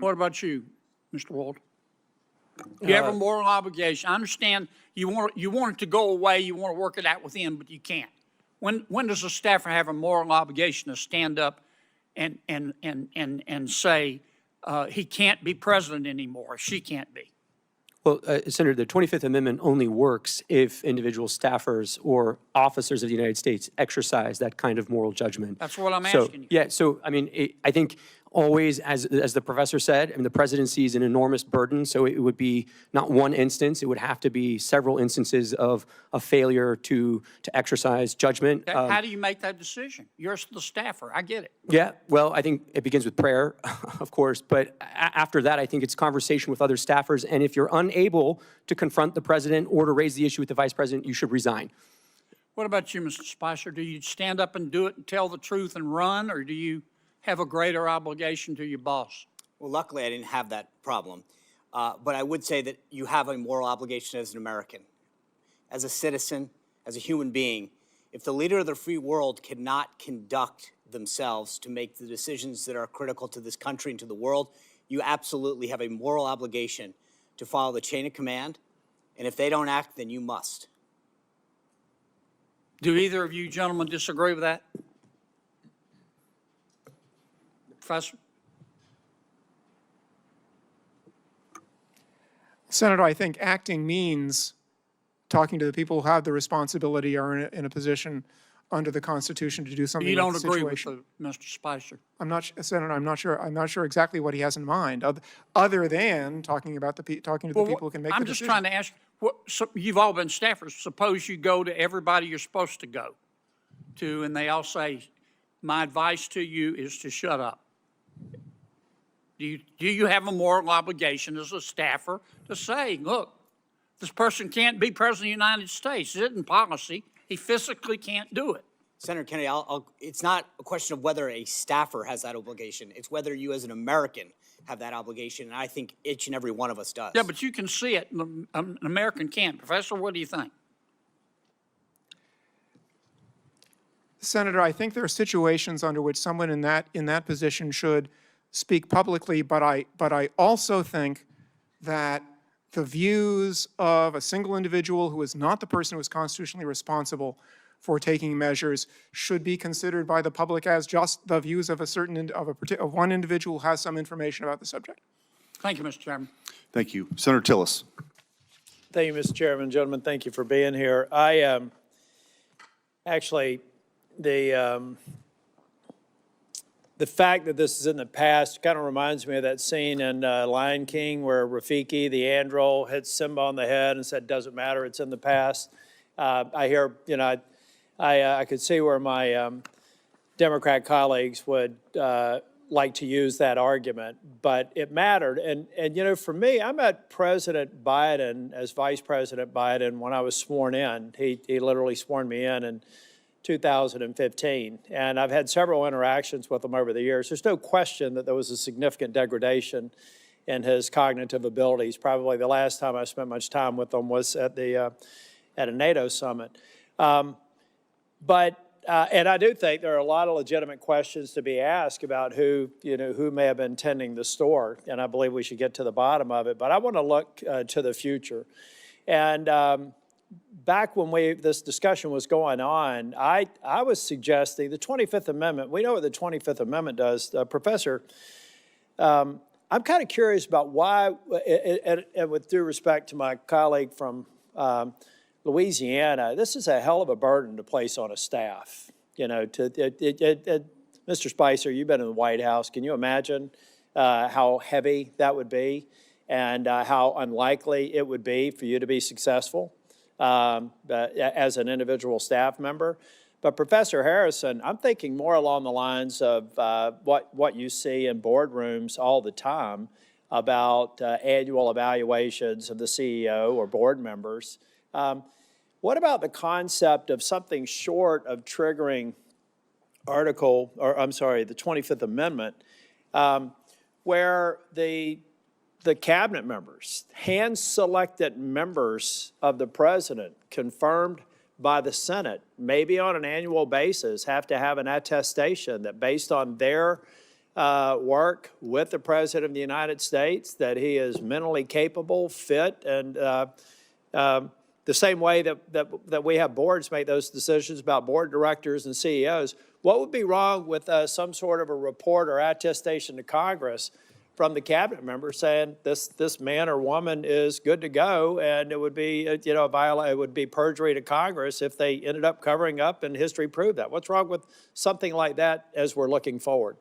What about you, Mr. Wald? You have a moral obligation. I understand you want it to go away, you want to work it out within, but you can't. When does a staffer have a moral obligation to stand up and say he can't be president anymore, or she can't be? Well, Senator, the 25th Amendment only works if individual staffers or officers of the United States exercise that kind of moral judgment. That's what I'm asking you. Yeah, so, I mean, I think always, as the professor said, I mean, the presidency is an enormous burden, so it would be not one instance, it would have to be several instances of a failure to exercise judgment. How do you make that decision? You're the staffer, I get it. Yeah, well, I think it begins with prayer, of course, but after that, I think it's conversation with other staffers, and if you're unable to confront the president or to raise the issue with the vice president, you should resign. What about you, Mr. Spicer? Do you stand up and do it and tell the truth and run, or do you have a greater obligation to your boss? Well, luckily, I didn't have that problem. But I would say that you have a moral obligation as an American, as a citizen, as a human being. If the leader of the free world cannot conduct themselves to make the decisions that are critical to this country and to the world, you absolutely have a moral obligation to follow the chain of command. And if they don't act, then you must. Do either of you gentlemen disagree with that? Professor? Senator, I think acting means talking to the people who have the responsibility or in a position under the Constitution to do something. You don't about the agree with situation. Mr. Spicer? Senator, I'm not sure exactly what he has in mind, other than talking about talking to the people who can make the decision. I'm just trying to ask, you've all been staffers. Suppose you go to everybody you're supposed to go to, and they all say, my advice to you is to shut up. Do you have a moral obligation as a staffer to say, look, this person can't be president of the United States. It isn't policy. He physically can't do it. Senator Kennedy, it's not a question of whether a staffer has that obligation. It's whether you as an American have that obligation, and I think each and every one of us does. Yeah, but you can see it. An American can't. Professor, what do you think? Senator, I think there are situations under which someone in that position should speak publicly, but I also think that the views of a single individual who is not the person who is constitutionally responsible for taking measures should be considered by the public as just the views of of one individual who has some information about the subject. Thank you, Mr. Chairman. Thank you. Senator Tillis. Thank you, Mr. Chairman. Gentlemen, thank you for being here. Actually, the fact that this is in the past kind of reminds me of that scene in Lion King where Rafiki, the android, hit Simba on the head and said, doesn't matter, it's in the past. I hear, I could see where my Democrat colleagues would like to use that argument, but it mattered. And for me, I met President Biden as Vice President Biden when I was sworn in. He literally sworn me in 2015, and I've had several interactions with him over the years. There's no question that there was a significant degradation in his cognitive abilities. Probably the last time I spent much time with him was at a NATO summit. And I do think there are a lot of legitimate questions to be asked about who may have been tending the store, and I believe we should get to the bottom of it. But I want to look to the future. And back when this discussion was going on, I was suggesting the 25th Amendment. We know what the 25th Amendment does. Professor, I'm kind of curious about why, and with due respect to my colleague from Louisiana, this is a hell of a burden to place on a staff. Mr. Spicer, you've been in the White House. Can you imagine how heavy that would be and how unlikely it would be for you to be successful as an individual staff member? But Professor Harrison, I'm thinking more along the lines of what you see in boardrooms all the time about annual evaluations of the CEO or board members. What about the concept of something short of triggering the 25th Amendment, where the cabinet members, hand-selected members of the president, confirmed by the Senate, maybe on an annual basis, have to have an attestation that based on their work with the President of the United States, that he is mentally capable, fit, and the same way that we have boards make those decisions about board directors and CEOs. What would be wrong with some sort of a report or attestation to Congress from the cabinet member saying this man or woman is good to go, and it would be it would be perjury to Congress if they ended up covering up and history proved that? What's wrong with something like that as we're looking forward?